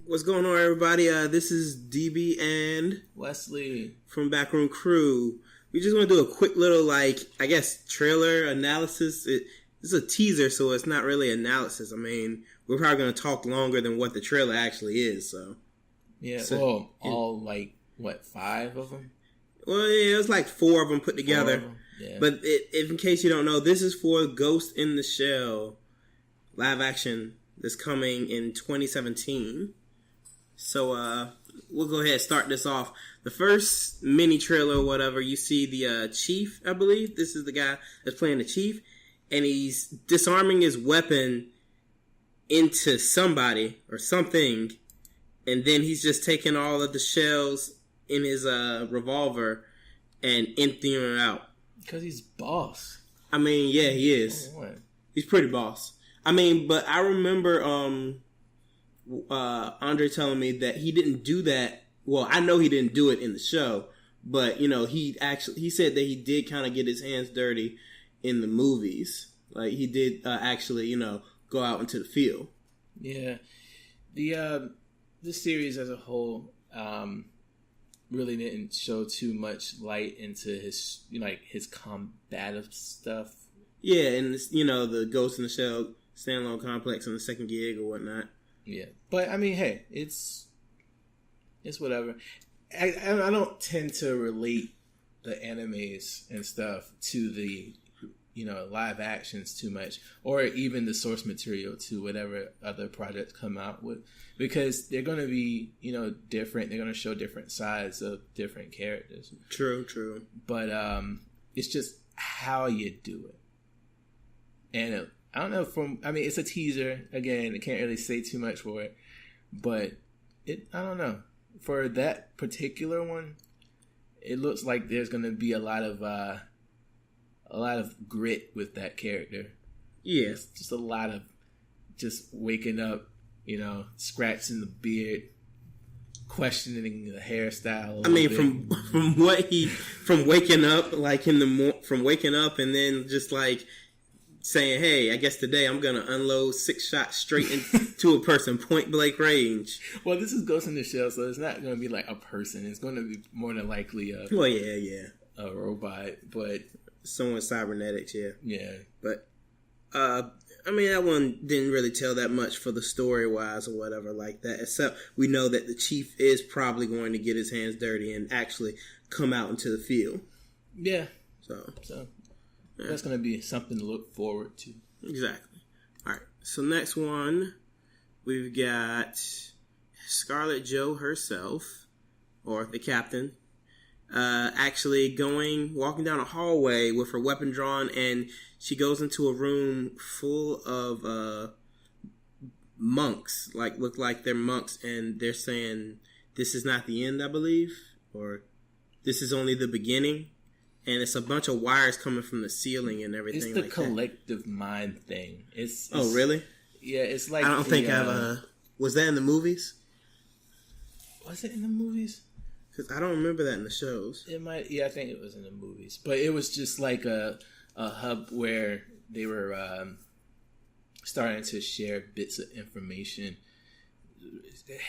What's going on, everybody? This is DB and Wesley from Backroom Crew. We just want to do a quick little, trailer analysis. It's a teaser, so it's not really analysis. I mean, we're probably going to talk longer than what the trailer actually is, so. Yeah, all 5 of them? Well, yeah, it was like 4 of them put together. Yeah. But if in case you don't know, this is for Ghost in the Shell live action that's coming in 2017. So we'll go ahead and start this off. The first mini trailer or whatever, you see the chief, I believe. This is the guy that's playing the chief. And he's disarming his weapon into somebody or something. And then he's just taking all of the shells in his revolver and emptying it out. Because he's boss. I mean, yeah, he is. Oh, what? He's pretty boss. I mean, but I remember Andre telling me that he didn't do that. Well, I know he didn't do it in the show, but he said that he did kind of get his hands dirty in the movies. Like he did actually, go out into the field. Yeah, the series as a whole really didn't show too much light into his his combative stuff. Yeah, and the Ghost in the Shell standalone complex and the second gig or whatnot. Yeah, but I mean, hey, it's whatever. I don't tend to relate the animes and stuff to the live actions too much, or even the source material to whatever other projects come out with, because they're going to be different. They're going to show different sides of different characters. True. But it's just how you do it, and I don't know. It's a teaser. Again, I can't really say too much for it, but I don't know. For that particular one, it looks like there's going to be a lot of grit with that character. Yeah, just a lot of just waking up, scratching the beard, questioning the hairstyle. I mean, from waking up from waking up and then just like saying, "Hey, I guess today I'm gonna unload 6 shots straight into a person, point blank range." Well, this is Ghost in the Shell, so it's not gonna be like a person. It's gonna be more than likely a robot, but someone cybernetics, yeah. Yeah. But that one didn't really tell that much for the story wise or whatever like that. Except we know that the chief is probably going to get his hands dirty and actually come out into the field. Yeah. So yeah. That's going to be something to look forward to. Exactly. All right. So next one, we've got Scarlett Jo herself, or the captain, actually walking down a hallway with her weapon drawn, and she goes into a room full of monks, look like they're monks, and they're saying, "This is not the end, I believe," or "This is only the beginning." And it's a bunch of wires coming from the ceiling and everything. It's the collective mind thing. It's oh, really? Yeah, it's like... I don't think I've... was that in the movies? Was it in the movies? Because I don't remember that in the shows. It might... Yeah, I think it was in the movies. But it was just like a hub where they were starting to share bits of information.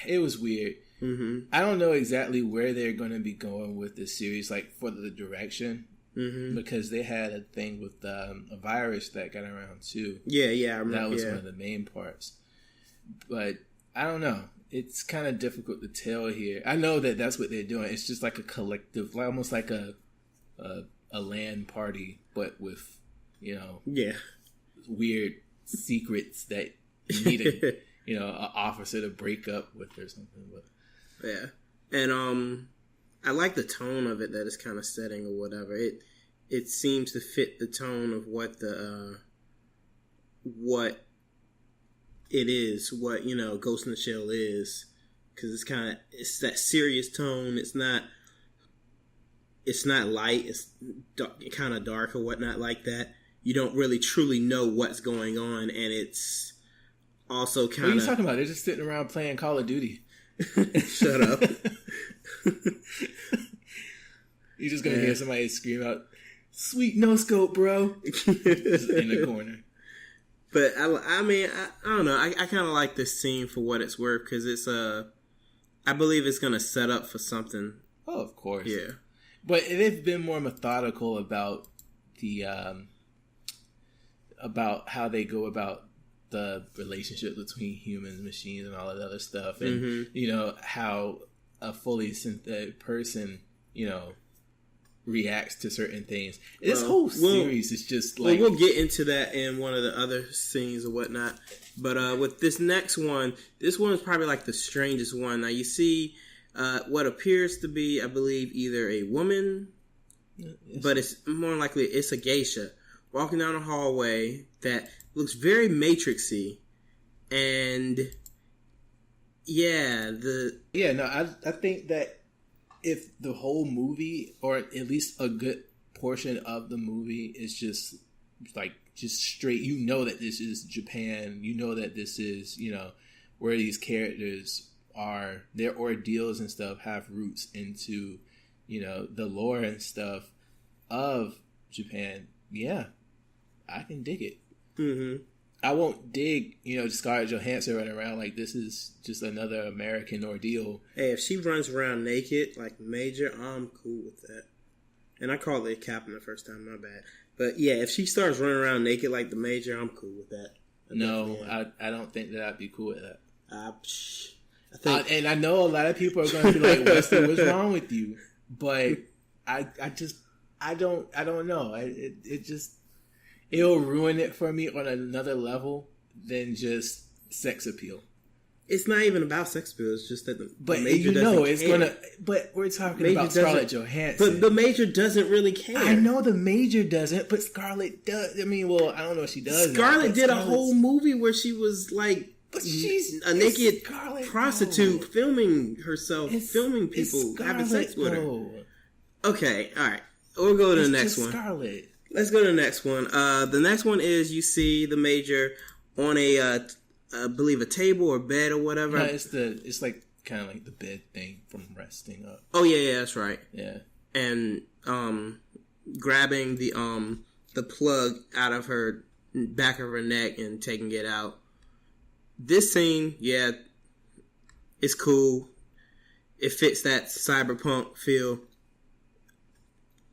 It was weird. Mm-hmm. I don't know exactly where they're going to be going with this series, for the direction, because they had a thing with a virus that got around too. Yeah, I remember. That was one of the main parts. But I don't know. It's kind of difficult to tell here. I know that that's what they're doing. It's just like a collective, almost like a LAN party, but with weird secrets that you need an officer to break up with or something. But yeah, and I like the tone of it that it's kind of setting or whatever. It seems to fit the tone of what what it is, what Ghost in the Shell is, because it's that serious tone. It's not light. It's kind of dark or whatnot like that. You don't really truly know what's going on, and it's also kind of... What are you talking about? They're just sitting around playing Call of Duty. Shut up. You're just going to hear somebody scream out, "Sweet no scope, bro." Just in the corner. But I mean, I don't know. I kind of like this scene for what it's worth because it's I believe it's gonna set up for something. Oh, of course. Yeah. But they've been more methodical about the about how they go about the relationship between humans and machines and all that other stuff, and you know how a fully synthetic person, you know, reacts to certain things. This whole series is just like... Well, we'll get into that in one of the other scenes or whatnot. But with this next one, this one is probably like the strangest one. Now, you see what appears to be, I believe, either a woman, but it's more likely it's a geisha, walking down a hallway that looks very Matrixy. And, yeah, I think that if the whole movie, or at least a good portion of the movie, is just like just straight, you know that this is Japan, you know that this is, you know, where these characters are, their ordeals and stuff have roots into, you know, the lore and stuff of Japan. Yeah, I can dig it. Mm-hmm. I won't dig, you know, Scarlett Johansson running around like this is just another American ordeal. Hey, if she runs around naked like Major, I'm cool with that. And I called it Captain the first time, my bad. But yeah, if she starts running around naked like the Major, I'm cool with that. I don't think that I'd be cool with that. I think, and I know a lot of people are going to be like, what's wrong with you? But I don't know. It just... It'll ruin it for me on another level than just sex appeal. It's not even about sex appeal. It's just that the Major doesn't care. But we're talking about Scarlett Johansson. But the Major doesn't really care. I know the Major doesn't, but Scarlett does. I mean, well, I don't know if she does. Scarlett did a whole movie where she was like... But she's a naked prostitute filming herself, filming people having sex with her. Okay, all right. We'll go to the next one. Scarlett. Let's go to the next one. The next one is you see the Major on a, I believe a table or bed or whatever. No, it's like kind of like the bed thing from resting up. Oh yeah, that's right. Yeah, and grabbing the plug out of her back of her neck and taking it out. This scene, yeah, it's cool. It fits that cyberpunk feel.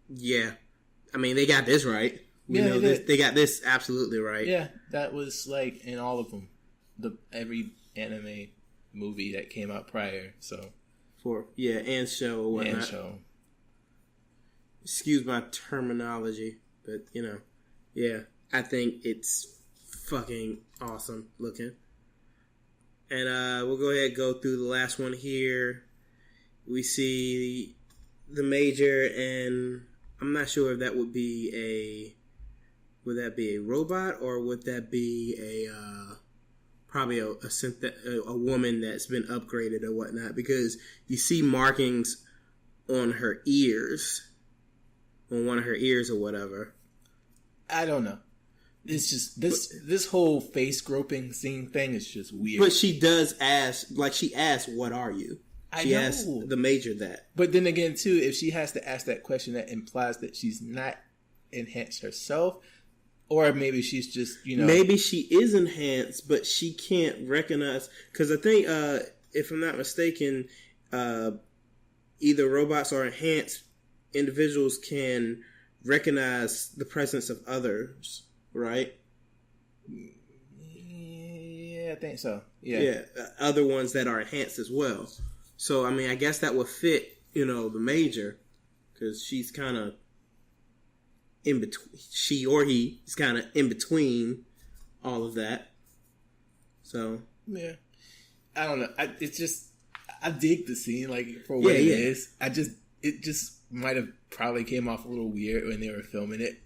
Yeah. I mean, they got this right. They got this absolutely right. Yeah, that was like in all of them. Every anime movie that came out prior. So and show or whatnot. And show. Excuse my terminology, but you know, yeah, I think it's fucking awesome looking. And we'll go ahead and go through the last one here. We see the Major, and I'm not sure if that would be a robot or would that be probably a woman that's been upgraded or whatnot, because you see markings on her ears, on one of her ears or whatever. I don't know. It's just this whole face groping scene thing is just weird. But she does ask, like she asks, "What are you?" She asks the Major that. But then again, too, if she has to ask that question, that implies that she's not enhanced herself, or maybe she's just, you know, maybe she is enhanced, but she can't recognize. Because I think, if I'm not mistaken, either robots or enhanced individuals can recognize the presence of others. Right? Yeah, I think so. Yeah, other ones that are enhanced as well. So, I mean, I guess that would fit, you know, the Major, because she's kind of in between. She or he is kind of in between all of that. So, yeah, I don't know. I dig the scene, like, for what it is. It just might have probably came off a little weird when they were filming it.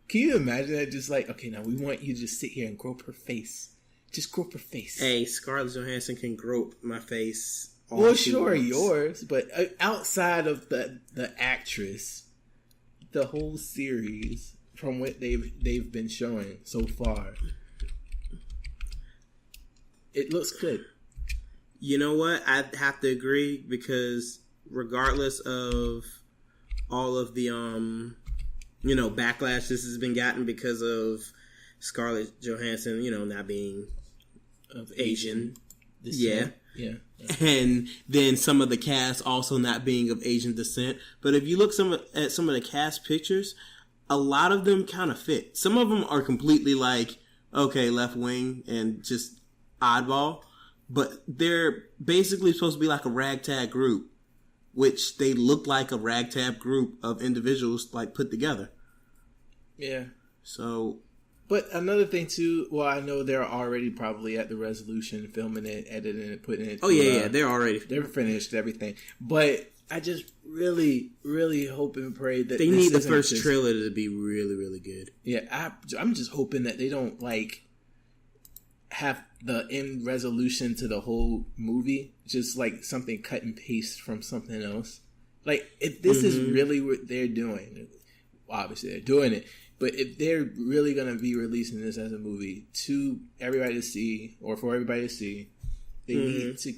Can you imagine that? Just like, okay, now we want you to just sit here and grope her face. Just grope her face. Hey, Scarlett Johansson can grope my face. Well, sure, yours, but outside of the actress, the whole series, from what they've been showing so far, it looks good. You know what? I'd have to agree, because regardless of all of the backlash this has been gotten because of Scarlett Johansson, not being Of Asian. descent. Yeah. Yeah. And then some of the cast also not being of Asian descent. But if you look at some of the cast pictures, a lot of them kind of fit. Some of them are completely like, okay, left wing and just oddball. But they're basically supposed to be like a ragtag group, which they look like a ragtag group of individuals like put together. Yeah. So... But another thing too, well, I know they're already probably at the resolution, filming it, editing it, putting it. Oh yeah, they're finished everything. But I just really, really hope and pray that they need the first trailer to be really, really good. Yeah, I'm just hoping that they don't like have the end resolution to the whole movie just like something cut and paste from something else. Like if this is really what they're doing, obviously they're doing it. But if they're really going to be releasing this as a movie to everybody to see, or for everybody to see, they need to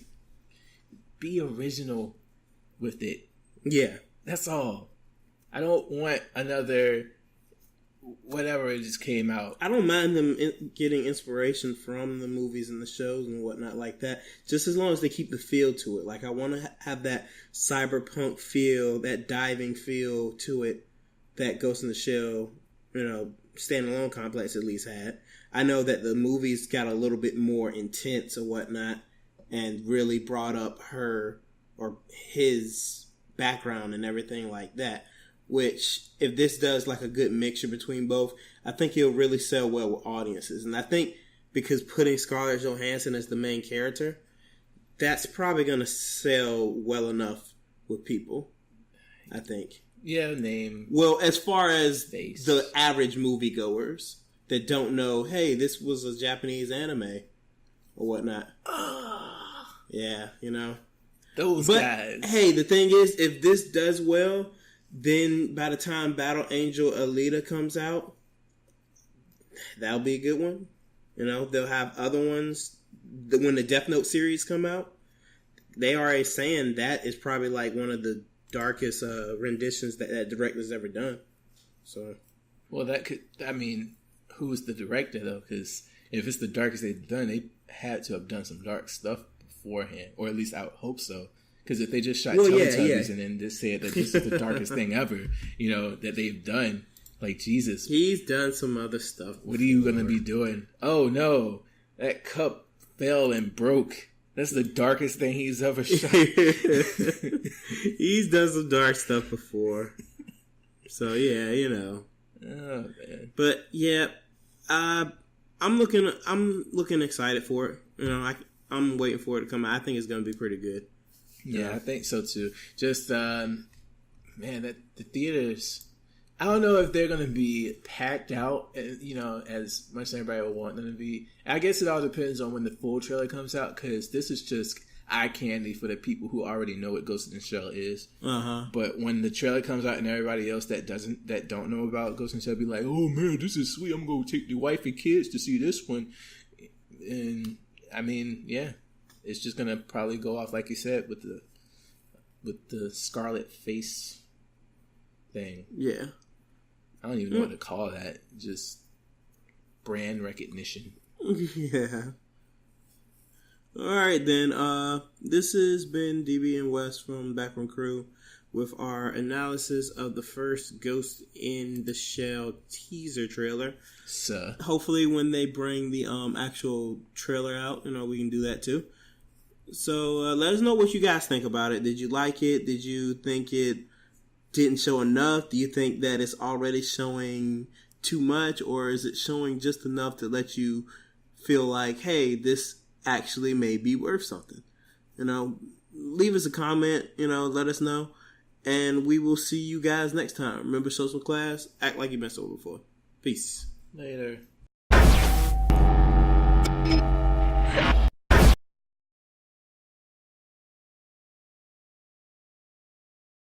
be original with it. Yeah. That's all. I don't want another whatever it just came out. I don't mind them getting inspiration from the movies and the shows and whatnot like that, just as long as they keep the feel to it. Like I want to have that cyberpunk feel, that diving feel to it that Ghost in the Shell, standalone complex at least had. I know that the movies got a little bit more intense or whatnot and really brought up her or his background and everything like that, which if this does like a good mixture between both, I think he'll really sell well with audiences. And I think because putting Scarlett Johansson as the main character, that's probably going to sell well enough with people, I think. Yeah, name. Well, as far as face. The average moviegoers that don't know, hey, this was a Japanese anime or whatnot. Yeah, Those guys. Hey, the thing is, if this does well, then by the time Battle Angel Alita comes out, that'll be a good one. They'll have other ones. When the Death Note series come out, they already saying that is probably like one of the darkest renditions that director's ever done. So, well, that could. I mean, who's the director though? Because if it's the darkest they've done, they had to have done some dark stuff beforehand, or at least I would hope so. Because if they just shot Teletubbies and then just said that this is the darkest thing ever, that they've done, like Jesus, he's done some other stuff. What are you gonna be doing? Oh no, that cup fell and broke. That's the darkest thing he's ever shot. He's done some dark stuff before. So, yeah, Oh, man. But, yeah, I'm looking excited for it. I'm waiting for it to come out. I think it's going to be pretty good. Yeah, I think so, too. Just, man, the theaters... I don't know if they're going to be packed out, as much as everybody would want them to be. I guess it all depends on when the full trailer comes out, because this is just eye candy for the people who already know what Ghost in the Shell is. Uh-huh. But when the trailer comes out and everybody else that don't know about Ghost in the Shell be like, oh man, this is sweet, I'm going to take the wife and kids to see this one. And, I mean, yeah, it's just going to probably go off, like you said, with the scarlet face thing. Yeah. I don't even know what to call that. Just brand recognition. Yeah. All right, then. This has been DB and West from Backroom Crew with our analysis of the first Ghost in the Shell teaser trailer. So, hopefully, when they bring the actual trailer out, we can do that too. So, let us know what you guys think about it. Did you like it? Did you think it didn't show enough? Do you think that it's already showing too much, or is it showing just enough to let you feel like, hey, this actually may be worth something? Leave us a comment, let us know, and we will see you guys next time. Remember, social class, act like you've been sober before. Peace. Later.